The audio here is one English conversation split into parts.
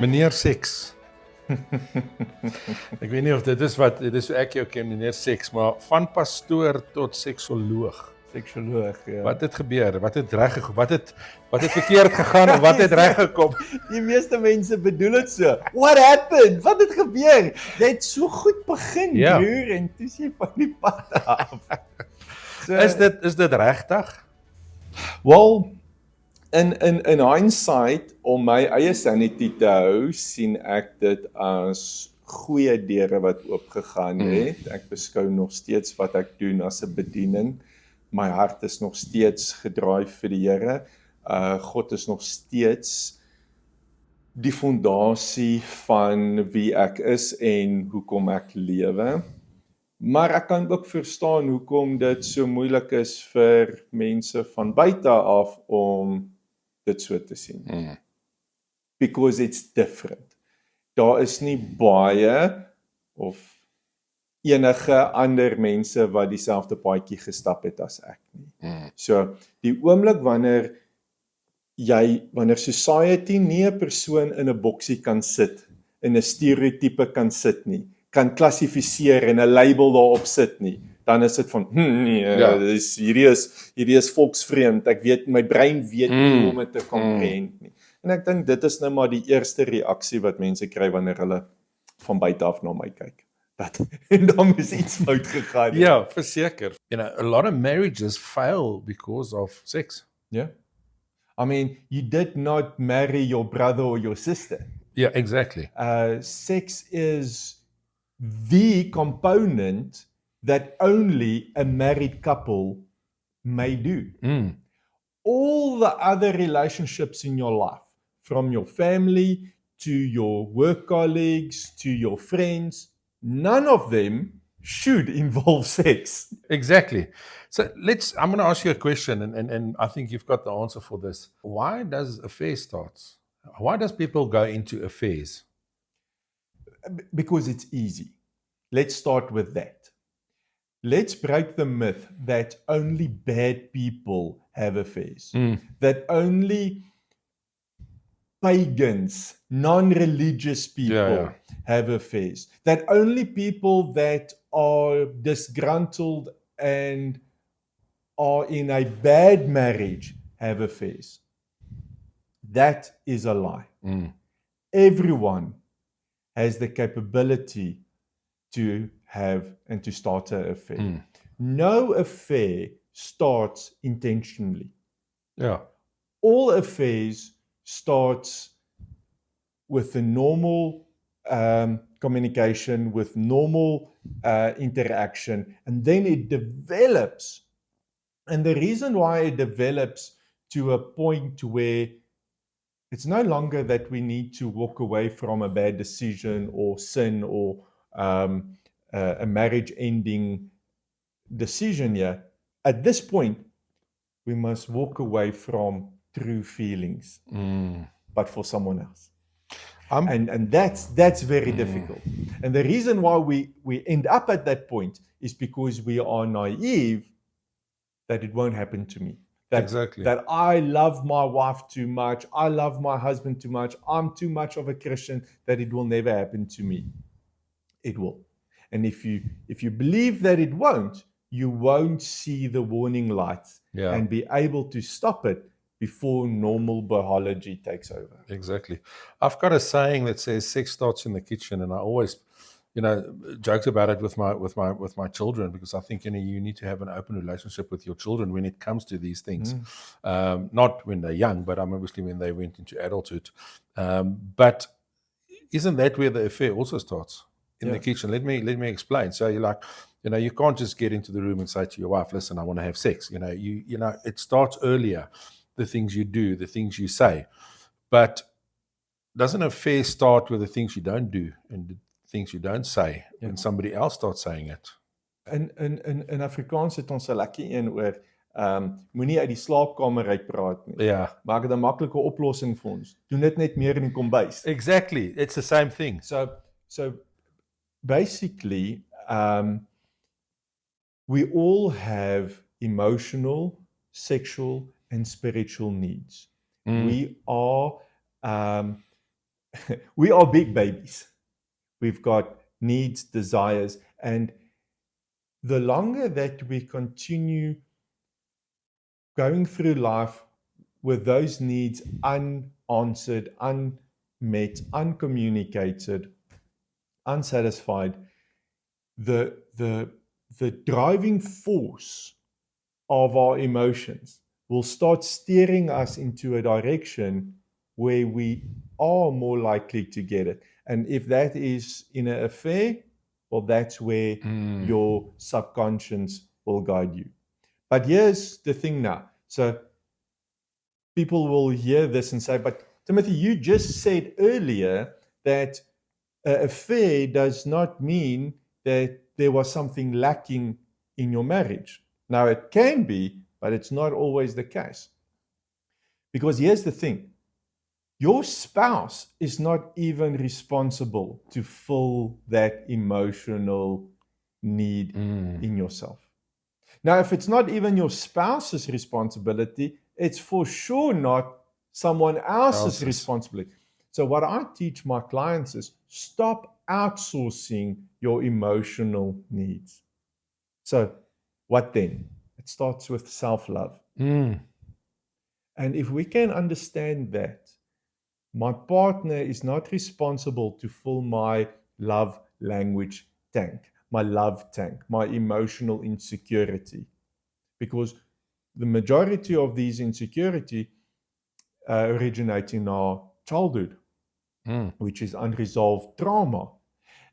Meneer Seks. Ek weet nie of dit is hoe ek jou ken, meneer Seks, maar van pastoor tot seksoloog. Seksoloog, ja. Wat het gebeur? Wat het verkeerd gegaan en wat het reg gekom? Die meeste mense bedoel dit so. What happened? Wat het gebeur? Jy het so goed begin, Ja. broer, en toe is jy van die pad af. So, Is dit regtig? well, in hindsight, om my eie sanity te hou, sien ek dit as goeie deure wat oopgegaan het. Ek beskou nog steeds wat ek doen as 'n bediening. My hart is nog steeds gedraai vir die Here. God is nog steeds die fondasie van wie ek is en hoekom ek lewe. Maar ek kan ook verstaan hoekom dit so moeilik is vir mense van buite af om dit so te sien. Because it's different. Daar is nie baie of enige ander mense wat dieselfde paadjie gestap het as ek nie. So, die oomblik wanneer society nie 'n persoon in 'n boksie kan sit, in 'n stereotype kan sit nie, kan klassifiseer en 'n label daarop sit nie, dan is dit van hierdie is volksvreemd. Ek weet, my brein weet nie hoe om dit te comprehend nie. En ek dink dit is nou maar die eerste reaksie wat mense kry wanneer hulle van buite af na my kyk. En dan is iets fout gegaan. Ja, verseker. You know, a lot of marriages fail because of sex. Yeah. I mean, you did not marry your brother or your sister. Yeah, exactly. Sex is the component that only a married couple may do. All the other relationships in your life, from your family to your work colleagues to your friends, none of them should involve sex. Exactly. So I'm going to ask you a question, and I think you've got the answer for this. Why does affair start? Why does people go into affairs? Because it's easy. Let's start with that. Let's break the myth that only bad people have affairs. That only pagans, non-religious people have affairs. That only people that are disgruntled and are in a bad marriage have affairs. That is a lie. Everyone has the capability to have and to start an affair. No affair starts intentionally. Yeah. All affairs starts with the normal communication, with normal interaction, and then it develops. And the reason why it develops to a point where it's no longer that we need to walk away from a bad decision or sin or a marriage-ending decision here. At this point, we must walk away from true feelings, but for someone else. And that's very difficult. And the reason why we end up at that point is because we are naive that it won't happen to me. That I love my wife too much, I love my husband too much, I'm too much of a Christian, that it will never happen to me. It will. And if you believe that it won't, you won't see the warning lights and be able to stop it before normal biology takes over. Exactly. I've got a saying that says sex starts in the kitchen, and I always joked about it with my children, because I think you need to have an open relationship with your children when it comes to these things. Not when they're young, but obviously when they went into adulthood. But isn't that where the affair also starts? In the kitchen. Let me explain. So you're like, you can't just get into the room and say to your wife, listen, I want to have sex. It starts earlier. The things you do, the things you say. But doesn't an affair start with the things you don't do and the things you don't say when somebody else starts saying it? In Afrikaans het ons 'n lekker een oor moenie uit die slaapkamer uit praat nie. Ja. Maak dit 'n maklike oplossing vir ons. Doen dit net meer in die kombuis. Exactly. It's the same thing. So basically, we all have emotional, sexual, and spiritual needs. We are we are big babies. We've got needs, desires, and the longer that we continue going through life with those needs unanswered, unmet, uncommunicated, unsatisfied, the driving force of our emotions will start steering us into a direction where we are more likely to get it. And if that is in an affair, well, that's where your subconscious will guide you. But here's the thing now. So people will hear this and say, but Timothy, you just said earlier that an affair does not mean that there was something lacking in your marriage. Now, it can be, but it's not always the case. Because here's the thing, your spouse is not even responsible to fill that emotional need in yourself. Now, if it's not even your spouse's responsibility, it's for sure not someone else's responsibility. So what I teach my clients is stop outsourcing your emotional needs. So what then? It starts with self-love. And if we can understand that my partner is not responsible to fill my love language tank, my love tank, my emotional insecurity, because the majority of these insecurity originate in our childhood, which is unresolved trauma.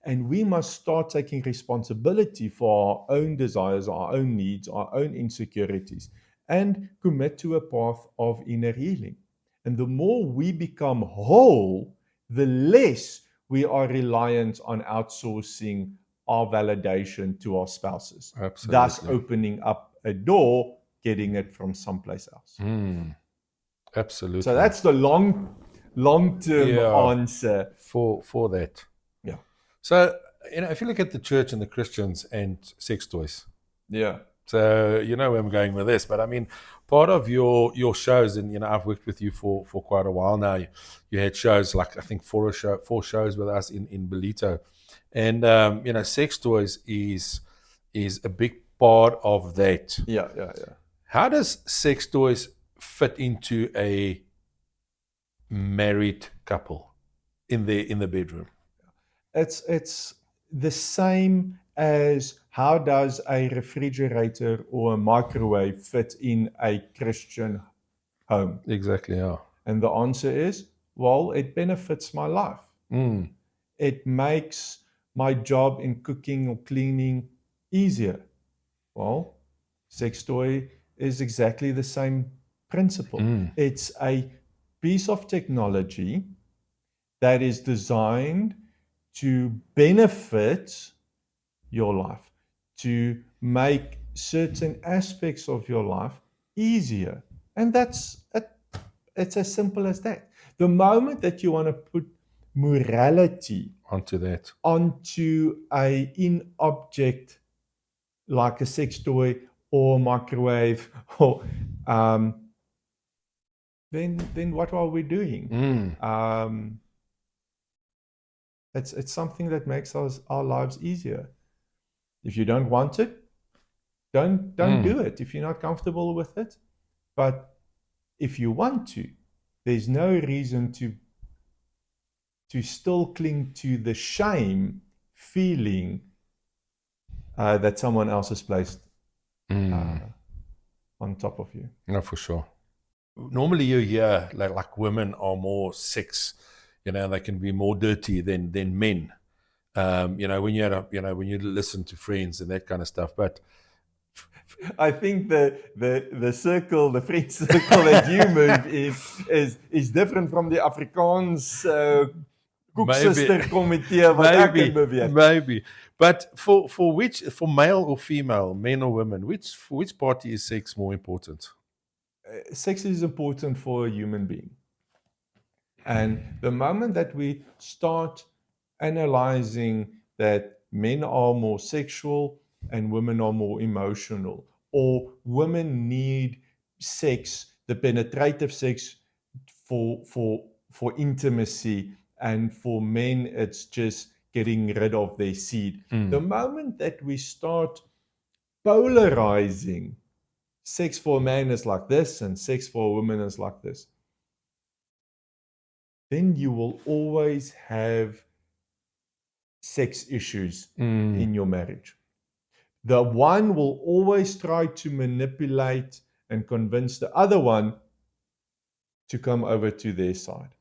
And we must start taking responsibility for our own desires, our own needs, our own insecurities, and commit to a path of inner healing. And the more we become whole, the less we are reliant on outsourcing our validation to our spouses. Absolutely. Thus opening up a door, getting it from someplace else. Absolutely. So that's the long-term answer for that. Yeah. So, if you look at the church and the Christians and sex toys. Yeah. So, you know where I'm going with this, but I mean, part of your shows, and I've worked with you for quite a while now. You had shows like, I think, four shows with us in Belito, and sex toys is a big part of that. Yeah. How does sex toys fit into a married couple in the bedroom? It's the same as how does a refrigerator or a microwave fit in a Christian home? Exactly, yeah. And the answer is, well, it benefits my life. It makes my job in cooking or cleaning easier. Well, sex toy is exactly the same principle. It's a piece of technology that is designed to benefit your life, to make certain aspects of your life easier. And it's as simple as that. The moment that you want to put morality onto a in-object like a sex toy or microwave, or then what are we doing? It's something that makes our lives easier. If you don't want it, don't do it. If you're not comfortable with it, but if you want to, there's no reason to still cling to the shame feeling that someone else has placed on top of you. No, for sure. Normally you hear like women are more sex, they can be more dirty than men. When you listen to friends and that kind of stuff. But I think the circle, the friend circle that you move is different from the Afrikaans koeksuster komitee wat ek in beweeg. Maybe. But for male or female, men or women, for which party is sex more important? Sex is important for a human being. And the moment that we start analyzing that men are more sexual and women are more emotional, or women need sex, the penetrative sex for intimacy, and for men, it's just getting rid of their seed. The moment that we start polarizing, sex for a man is like this and sex for a woman is like this, then you will always have sex issues in your marriage. The one will always try to manipulate and convince the other one to come over to their side.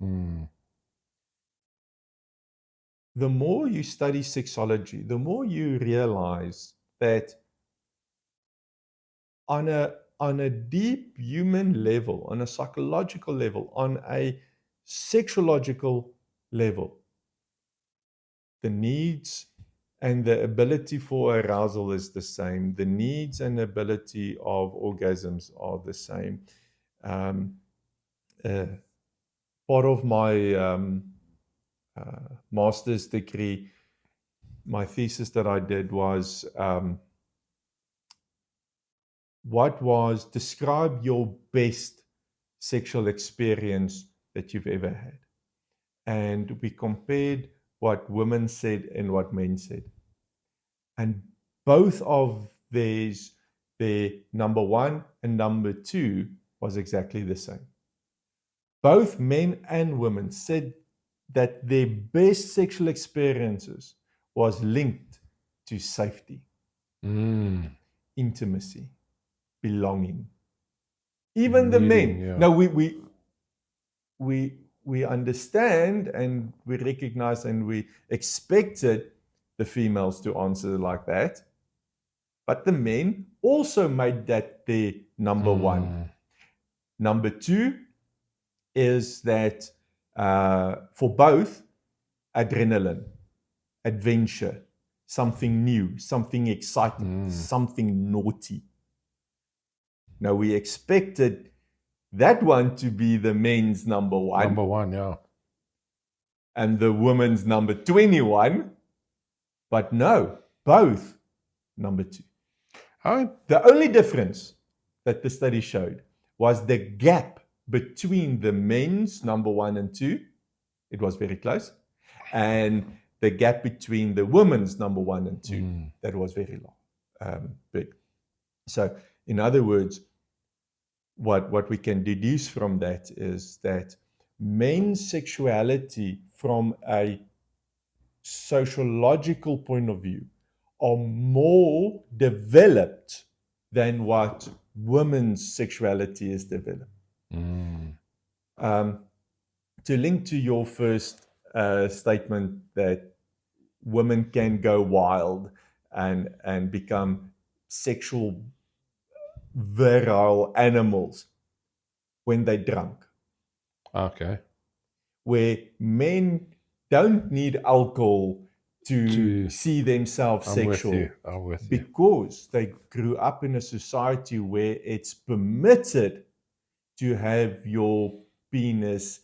The more you study sexology, the more you realize that on a deep human level, on a psychological level, on a sexuological level, the needs and the ability for arousal is the same. The needs and ability of orgasms are the same. Part of my master's degree, my thesis that I did was describe your best sexual experience that you've ever had. And we compared what women said and what men said. And both of these, their number one and number two, was exactly the same. Both men and women said that their best sexual experiences was linked to safety, intimacy, belonging. Even the men. Yeah. Now we understand and we recognize and we expected the females to answer like that. But the men also made that their number one. Number two is that for both, adrenaline, adventure, something new, something exciting, something naughty. Now we expected that one to be the men's number one. Number one, yeah. And the woman's number 21. But no, both number two. The only difference that the study showed was the gap between the men's number one and two. It was very close. And the gap between the women's number one and two, that was very long, big. So in other words, what we can deduce from that is that men's sexuality from a sociological point of view are more developed than what women's sexuality is developed. To link to your first statement that women can go wild and become sexual virile animals when they're drunk. Okay. Where men don't need alcohol to see themselves sexual. I'm with you. Because they grew up in a society where it's permitted to have your penis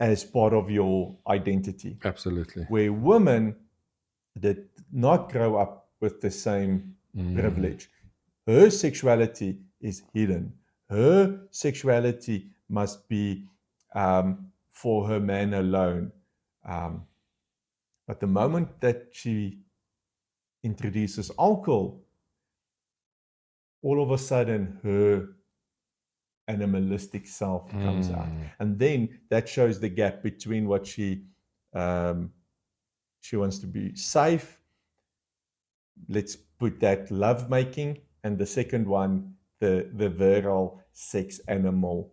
as part of your identity. Absolutely. Where women did not grow up with the same privilege. Her sexuality is hidden. Her sexuality must be for her man alone. But the moment that she introduces alcohol, all of a sudden her animalistic self comes out. And then that shows the gap between what she wants to be safe. Let's put that lovemaking, and the second one, the virile sex animal.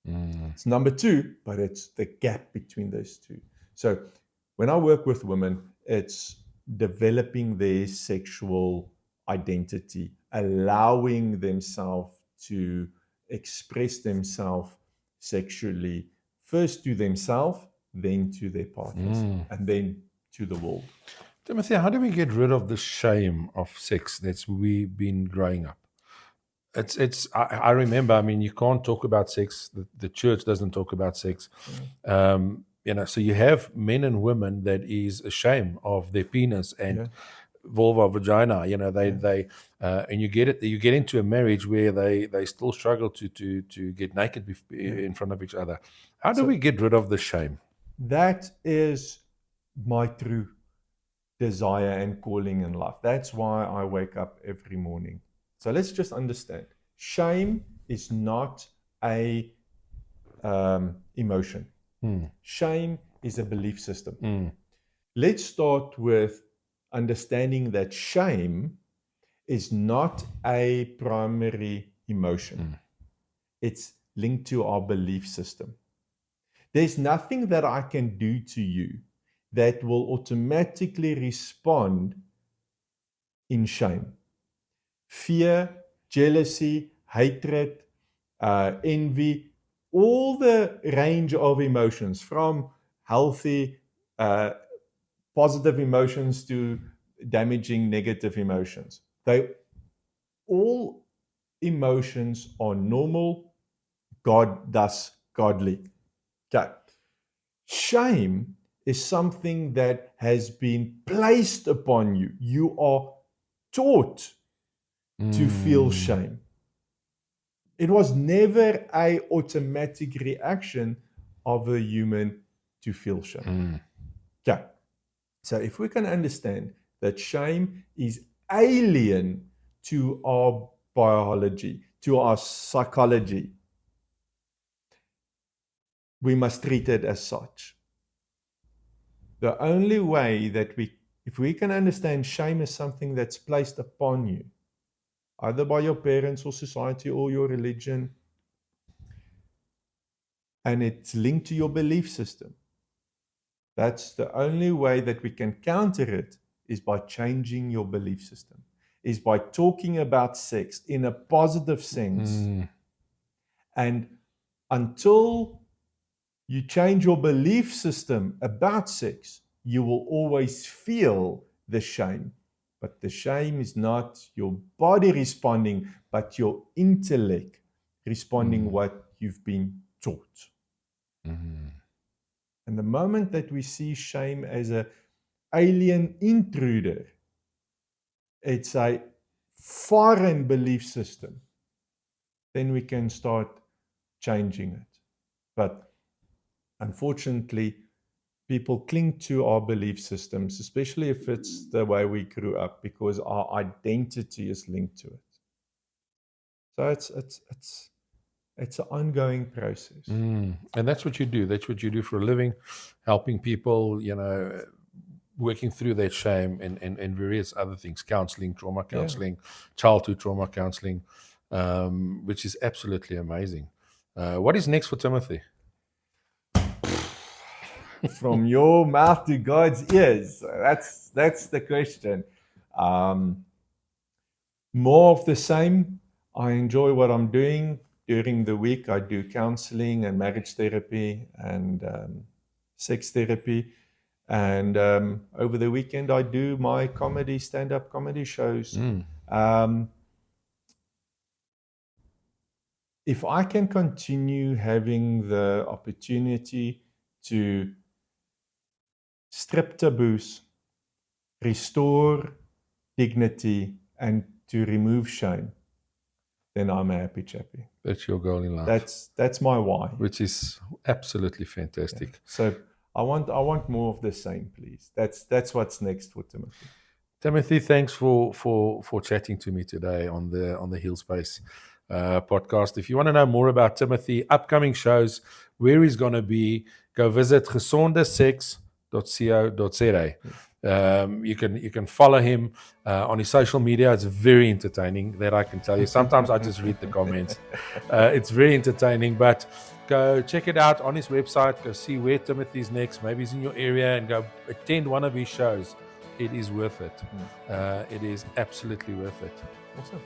It's number two, but it's the gap between those two. So when I work with women, it's developing their sexual identity, allowing themselves to express themselves sexually, first to themselves, then to their partners, and then to the world. Timothy, how do we get rid of the shame of sex that's we've been growing up? I remember, I mean, you can't talk about sex. The church doesn't talk about sex. So you have men and women that is ashamed of their penis and vulva, vagina. And you get into a marriage where they still struggle to get naked in front of each other. How do we get rid of the shame? That is my true desire and calling in life. That's why I wake up every morning. So let's just understand. Shame is not a emotion. Shame is a belief system. Let's start with understanding that shame is not a primary emotion. It's linked to our belief system. There's nothing that I can do to you that will automatically respond in shame. Fear, jealousy, hatred, envy, all the range of emotions, from healthy, positive emotions to damaging negative emotions. All emotions are normal, thus godly. Okay. Shame is something that has been placed upon you. You are taught to feel shame. It was never an automatic reaction of a human to feel shame. Okay. So if we can understand that shame is alien to our biology, to our psychology, we must treat it as such. The only way that if we can understand shame as something that's placed upon you, either by your parents or society or your religion, and it's linked to your belief system, that's the only way that we can counter it, is by changing your belief system, is by talking about sex in a positive sense. And until you change your belief system about sex, you will always feel the shame. But the shame is not your body responding, but your intellect responding what you've been taught. And the moment that we see shame as an alien intruder, it's a foreign belief system, then we can start changing it. But unfortunately, people cling to our belief systems, especially if it's the way we grew up, because our identity is linked to it. So it's an ongoing process. And that's what you do. That's what you do for a living, helping people, working through that shame and various other things, counseling, trauma counseling, childhood trauma counseling, which is absolutely amazing. What is next for Timothy? From your mouth to God's ears. That's the question. More of the same. I enjoy what I'm doing. During the week, I do counseling and marriage therapy and sex therapy. And over the weekend, I do my stand-up comedy shows. If I can continue having the opportunity to strip taboos, restore dignity, and to remove shame, then I'm a happy chappy. That's your goal in life. That's my why. Which is absolutely fantastic. Yeah. So I want more of the same, please. That's what's next for Timothy. Timothy, thanks for chatting to me today on the Heal Space podcast. If you want to know more about Timothy, upcoming shows, where he's going to be, go visit gesondesex.co.za. You can follow him on his social media. It's very entertaining, that I can tell you. Sometimes I just read the comments. It's very entertaining, but go check it out on his website. Go see where Timothy's next. Maybe he's in your area, and go attend one of his shows. It is worth it. It is absolutely worth it. Awesome.